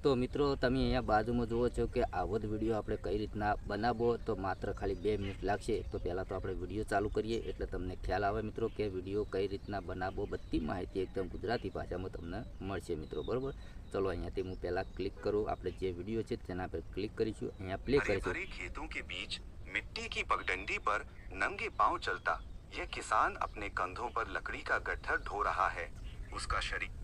तो मित्रों તમે અહીંયા બાજુમાં જુઓ છો કે આવો જ વિડીયો આપણે કઈ રીતના બનાવવો તો માત્ર ખાલી 2 મિનિટ લાગશે। તો પહેલાં તો આપણે વિડીયો ચાલુ કરીએ એટલે તમને ખ્યાલ આવે મિત્રો કે વિડીયો કઈ રીતના બનાવવો, બધી માહિતી એકદમ ગુજરાતી ભાષામાં તમને મળશે મિત્રો, બરાબર। ચલો અહીંયાથી હું પહેલાં ક્લિક કરું, આપણે જે વિડીયો છે તેના પર ક્લિક કરીશું, અહીંયા પ્લે કરીશું। हरे खेतों के बीच मिट्टी की पगडंडी पर नंगे पांव चलता यह किसान अपने कंधों पर लकड़ी का गट्ठर ढो रहा है। उसका शरीर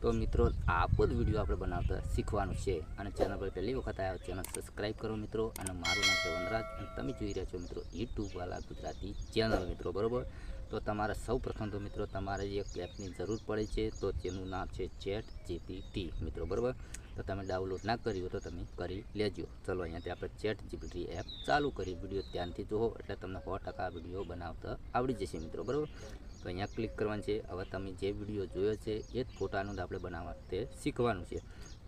तो मित्रों आपो ज विडियो આપણે બનાવતા શીખવાનું છે અને ચેનલ પર પહેલી વખત આવ્યા ચેનલ સબસ્ક્રાઇબ કરો મિત્રો। અને મારું નામ છે વનરાજ અને તમે જોઈ રહ્યા છો મિત્રો યુટ્યુબ વાલા ગુજરાતી ચેનલ મિત્રો, બરાબર। તો તમારે સૌપ્રથમ તો મિત્રો તમારે એક એપની જરૂર પડે છે, તો તેનું નામ છે ચેટ જીપીટી મિત્રો, બરાબર। તો તમે ડાઉનલોડ ના કર્યું હોય તો તમે કરી લેજો। ચલો અહીંયાથી આપણે ચેટ જીપીટી એપ ચાલુ કરી, વિડીયો ધ્યાનથી જુઓ એટલે તમને 100% વિડીયો બનાવતા આવડી જશે મિત્રો, બરાબર। તો અહીંયા ક્લિક કરવાનું છે। હવે તમે જે વિડીયો જોયો છે એ જ ફોટાનું જ આપણે બનાવવા તે શીખવાનું છે।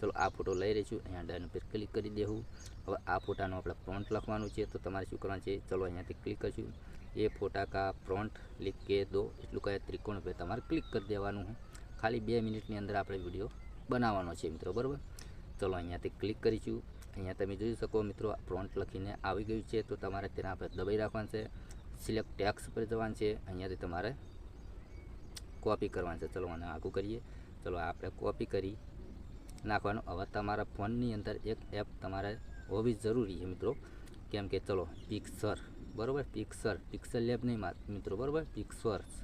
ચલો આ ફોટો લઈ રહીશું, અહીંયા ડન પર ક્લિક કરી દેવું। હવે આ ફોટાનું આપણે ફ્રન્ટ લખવાનું છે, તો તમારે શું કરવાનું છે, ચલો અહીંયાથી ક્લિક કરીશું, એ ફોટા કા ફ્રન્ટ लिख के दो એટલું કહે ત્રિકોણ પર તમારે ક્લિક કરી દેવાનું। ખાલી 2 મિનિટની અંદર આપણે વિડીયો બનાવવાનો છે મિત્રો, બરાબર। ચલો અહીંયાથી ક્લિક કરીશું, અહીંયા તમે જોઈ શકો મિત્રો ફ્રન્ટ લખીને આવી ગયું છે। તો તમારે તેના પર દબાઈ રાખવાનું છે, સિલેક્ટ ટેક્સ્ટ પર જવાનું છે, અહીંયાથી તમારે कॉपी करवा है। चलो आने आगू करिए, चलो आप कॉपी करी नाखवा। हवे तमारा फोननी अंदर एक एप तमारे होवी जरूरी है मित्रों, केम के चलो पिक्सर, बराबर, पिक्सल लेब नहीं मित्रों, बराबर, पिक्सर्स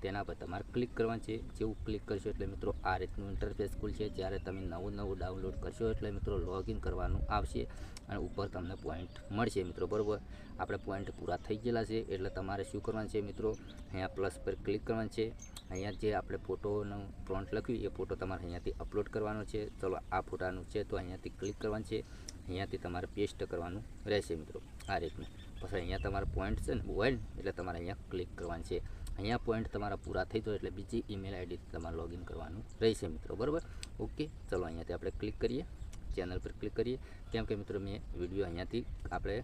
तेना पर तमारे क्लिक करवा है। जेवं क्लिक करशो एटले मित्रों आ रीतनु इंटरफेस खुलशे। ज्यारे तमे नवुं डाउनलॉड करशो एटले मित्रों लॉगिन करवानुं आवशे अने उपर तमने पॉइंट मळशे मित्रों, बराबर। आपणे पॉइंट पूरा थई गेला छे एटले तमारे शुं करवानुं छे मित्रों, अहींया प्लस पर क्लिक करवानुं छे। अहींया जे आपणे फोटोनो फ्रंट लख्युं ए फोटो तमारे अहींयाथी अपलोड करवानो छे। चलो आ फोटानुं छे तो अहींयाथी क्लिक करवानुं छे, अहींयाथी तमारे पेस्ट करवानुं रहेशे मित्रों आ रीतनुं। पछी अहींया तमारा पॉइंट छे ने होय एटले तमारे अहींया क्लिक करवानुं छे। अहींया पॉइंट तमारा पूरा थई जाय एटले बीजी ईमेल आईडी तमारे लॉगिन करवानुं रहेशे मित्रों, बराबर। ओके, चलो अहींयाथी आपणे क्लिक करीए, चेनल पर क्लिक करिए, केम के मित्रों मैं विडियो अहींयाथी आपणे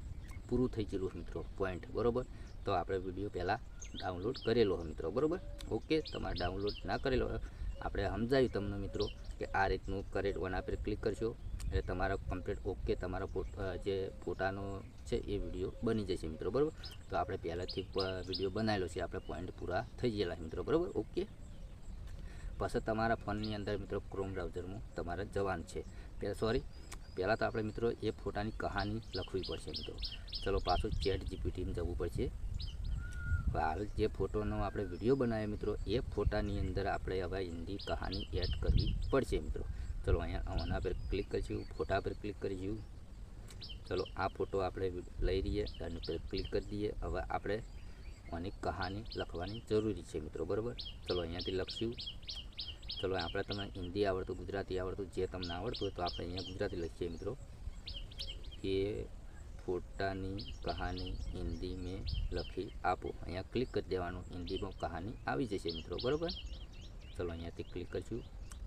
पूरुं थई गयुं मित्रों पॉइंट, बराबर। तो आपणे विडियो पहला डाउनलॉड करेलो है मित्रों, बराबर। ओके, तमारे डाउनलॉड ना करेलो आपणे समजाव्युं तमने मित्रों कि आ रीतनुं करे। वना पर क्लिक करशो એટલે તમારા કમ્પ્લીટ ઓકે તમારા જે ફોટાનો છે એ વિડીયો બની જશે મિત્રો, બરાબર। તો આપણે પહેલાંથી વિડીયો બનાવેલો છે, આપણે પોઈન્ટ પૂરા થઈ ગયેલા મિત્રો, બરાબર। ઓકે, પછી તમારા ફોનની અંદર મિત્રો ક્રોમ બ્રાઉઝરમાં તમારે જવાનું છે। સોરી, પહેલાં તો આપણે મિત્રો એ ફોટાની કહાની લખવી પડશે મિત્રો। ચલો પાછું ચેટ જીપીટીમાં જવું પડશે। હાલ જે ફોટોનો આપણે વિડીયો બનાવ્યો મિત્રો એ ફોટાની અંદર આપણે હવે હિન્દી કહાની એડ કરવી પડશે મિત્રો। चलो अँ आना पर क्लिक करीशू, फोटा पर क्लिक करीशू। चलो आ फोटो आप लई रहीए एनी पर क्लिक कर दीए। हवे आपणे आनी कहानी लखवानी जरूरी है मित्रों, बराबर। चलो अहींयाथी लखशू। चलो आपणे तमने हिंदी आवड़तुं गुजराती आवड़तुं जे तमने आवड़तुं होय तो आपणे अहींया गुजराती लखीए मित्रों। ये फोटानी कहानी हिंदी में लखी आपो, अहींया क्लिक कर देवानुं, हिंदी में कहानी आवी जशे मित्रों, बराबर। चलो अहींयाथी क्लिक करशू।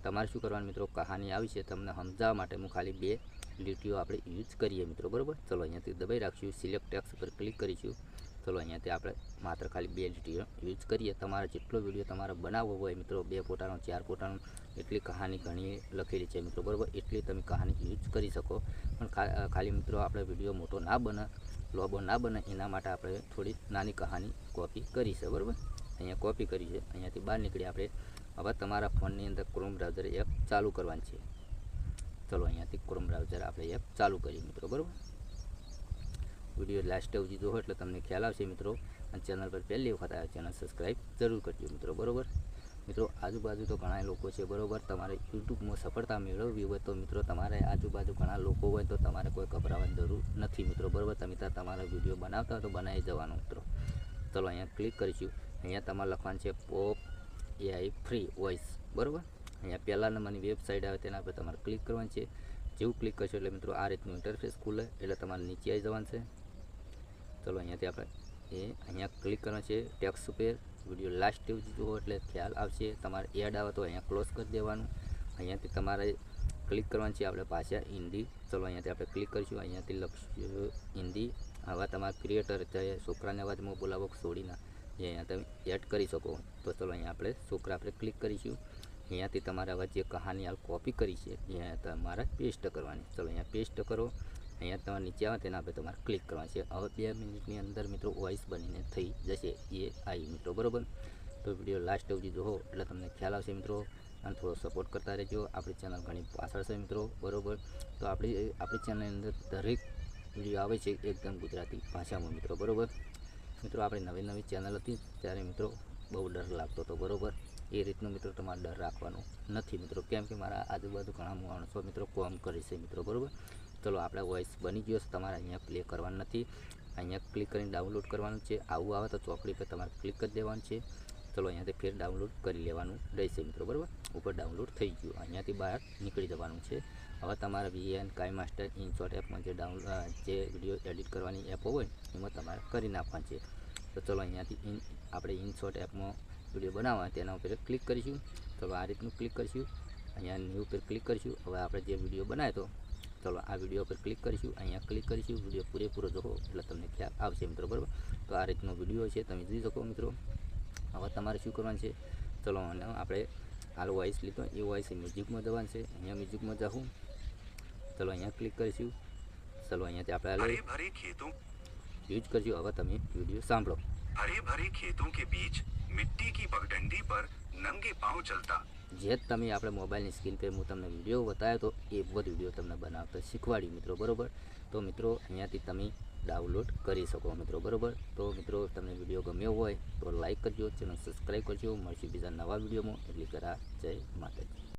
तमारे शुं करवानुं मित्रों, कहानी आवी छे तमने समजाववा माटे हूँ खाली 2 લીટીઓ આપણે यूज करिए मित्रों, बराबर। चलो अहींयाथी दबाई राखशुं, सिलेक्ट टेक्स्ट पर क्लिक करीशुं। चलो अहींयाथी આપણે मात्र खाली 2 લીટીઓ यूज करिए। तमारे जेटलो विडियो तमारे बनावવો હોય मित्रों 2 फोटानो 4 फोटानो एटली कहानी घणी लखेली छे मित्रों, बराबर। एटली तमे कहानी यूज करी शको। पण खाली मित्रों आपणे विडियो मोटो ना बने, लोबो ना बने एना माटे आपणे थोड़ी नानी कहानी कॉपी करी छे, बराबर। अहींया कॉपी करी छे, अहींयाथी बहार निकळी आपणे। हवे तमारा फोननी अंदर क्रोम ब्राउज़र एप चालू करवानी छे। चलो अहींयाथी क्रोम ब्राउज़र आपणे एप चालू करीए मित्रों, बराबर। विडियो लास्ट सुधी जोहो एटले तमने ख्याल आवशे मित्रों। अने चेनल पर पहली वखत आव्या चेनल सब्सक्राइब जरूर करजो मित्रों, बराबर। मित्रों आजूबाजू तो घणा लोको छे, बराबर। तमारे यूट्यूब में सफलता मेळववी होय तो मित्रों तमारे आजूबाजू घणा लोको होय तो तमारे कोई गभरावानी जरूर नथी मित्रों, बराबर। तमे तार तमारा विडियो बनावता हो तो बनावी जवानुं मित्रों। चलो अहींया क्लिक करीशुं, अहींया तमारे लखवानुं छे पॉप AI फ्री वॉइस, बराबर। अहींया पहला नंबरनी वेबसाइट आवे तेना पर तमारे क्लिक करवानुं छे। जेवुं क्लिक करशो एटले मित्रों आ रीतनुं इंटरफेस खुले एटले तमारे नीचे आई जवानुं छे। चलो अहींयाथी आपणे अहींया क्लिक करवानुं छे टेक्स्ट पर। विडियो लास्ट सुधी जोहो एटले ख्याल आवशे। तमारे एड आवे तो अहींया क्लोज कर देवानुं। अहींयाथी तमारे क्लिक करवानुं छे आपणे भाषा हिंदी। चलो अहींयाथी आपणे क्लिक करीशुं, अहींयाथी लखशुं हिंदी। हवे तमारा क्रिएटर चाहे छोकराने अवाजमां बोलावो के सोडीना अहींया तमे एड करी शको। तो चलो अहींया आपणे छोकरा पर क्लिक करीशुं, અહીંયાથી તમારે હવે જે કહાની હાલ કોપી કરી છે એ તમારે પેસ્ટ કરવાની. ચલો અહીંયા પેસ્ટ કરો. અહીંયા તમારે નીચે આવે તેના પર તમારે ક્લિક કરવાનું છે. હવે 2 મિનિટની અંદર મિત્રો વોઇસ બનીને થઈ જશે. એ આવી મિત્રો, બરાબર. તો વિડીયો લાસ્ટ સુધી જોવો એટલે તમને ખ્યાલ આવશે મિત્રો, અને થોડો સપોર્ટ કરતા રહેજો. આપણી ચેનલ ઘણી પાછળ છે મિત્રો, બરાબર. તો આપણી ચેનલની અંદર દરેક વિડીયો આવે છે એકદમ ગુજરાતી ભાષામાં મિત્રો, બરાબર. મિત્રો આપણી નવી ચેનલ હતી ત્યારે મિત્રો બહુ ડર લાગતો હતો, બરાબર. એ રીતનો મિત્રો તમારે ડર રાખવાનો નથી મિત્રો, કેમ કે મારા આજુબાજુ ઘણા માણસો મિત્રો કોમ કરે છે મિત્રો, બરાબર. ચલો આપણે વોઇસ બની ગયો છે, તમારે અહીંયા પ્લે કરવાનું નથી. અહીંયા ક્લિક કરીને ડાઉનલોડ કરવાનું છે. આવું આવે તો ચોકડી પર તમારે ક્લિક કરી દેવાનું છે. ચલો અહીંયાથી ફેર ડાઉનલોડ કરી લેવાનું રહેશે મિત્રો, બરાબર. ઉપર ડાઉનલોડ થઈ ગયું, અહીંયાથી બહાર નીકળી જવાનું છે. હવે તમારે VN કાઇમાસ્ટર ઇનશોટ એપમાં જે વિડીયો એડિટ કરવાની એપ હોય એમાં તમારે કરી નાખવાનું છે. તો ચલો અહીંયાથી આપણે ઇનશોટ એપમાં વિડીયો બનાવવા તેના ઉપર ક્લિક કરીશું. ચલો આ રીતનું ક્લિક કરીશું. અહીંયા ન્યૂ ઉપર ક્લિક કરીશું. હવે આપણે જે વિડીયો બનાવ્યો તો ચલો આ વિડીયો પર ક્લિક કરીશું. અહીંયા ક્લિક કરીશું. વિડીયો પૂરેપૂરો જોવો એટલે તમને ખ્યાલ આવશે મિત્રો, બરાબર. તો આ રીતનો વિડીયો છે, તમે જોઈ શકો મિત્રો. હવે તમારે શું કરવાનું છે, ચલો આપણે હાલ વોઇસ લીધો એ વોઇસ મ્યુઝિકમાં જવાનું છે. અહીંયા મ્યુઝિકમાં જાઉં, ચલો અહીંયા ક્લિક કરીશું. ચલો અહીંયાથી આપણે हरे भरे खेतों યુઝ કરજો. હવે તમે વિડીયો સાંભળો. हरे भरे खेतों के बीच मिट्टी की पगडंडी पर नंगे पांव चलता જે તમે આપણે મોબાઈલની સ્ક્રીન પર હું તમને વિડીયો બતાવ્યો તો એ બધો વિડીયો તમને બનાવતા શીખવાડ્યું મિત્રો, બરાબર. તો મિત્રો અહીંયાથી તમે ડાઉનલોડ કરી શકો મિત્રો, બરાબર. તો મિત્રો તમને વિડીયો ગમ્યો હોય તો લાઈક કરજો, ચેનલ સબસ્ક્રાઈબ કરજો. મળશું બીજા નવા વિડીયોમાં. એટલી કરા જય માતાજી.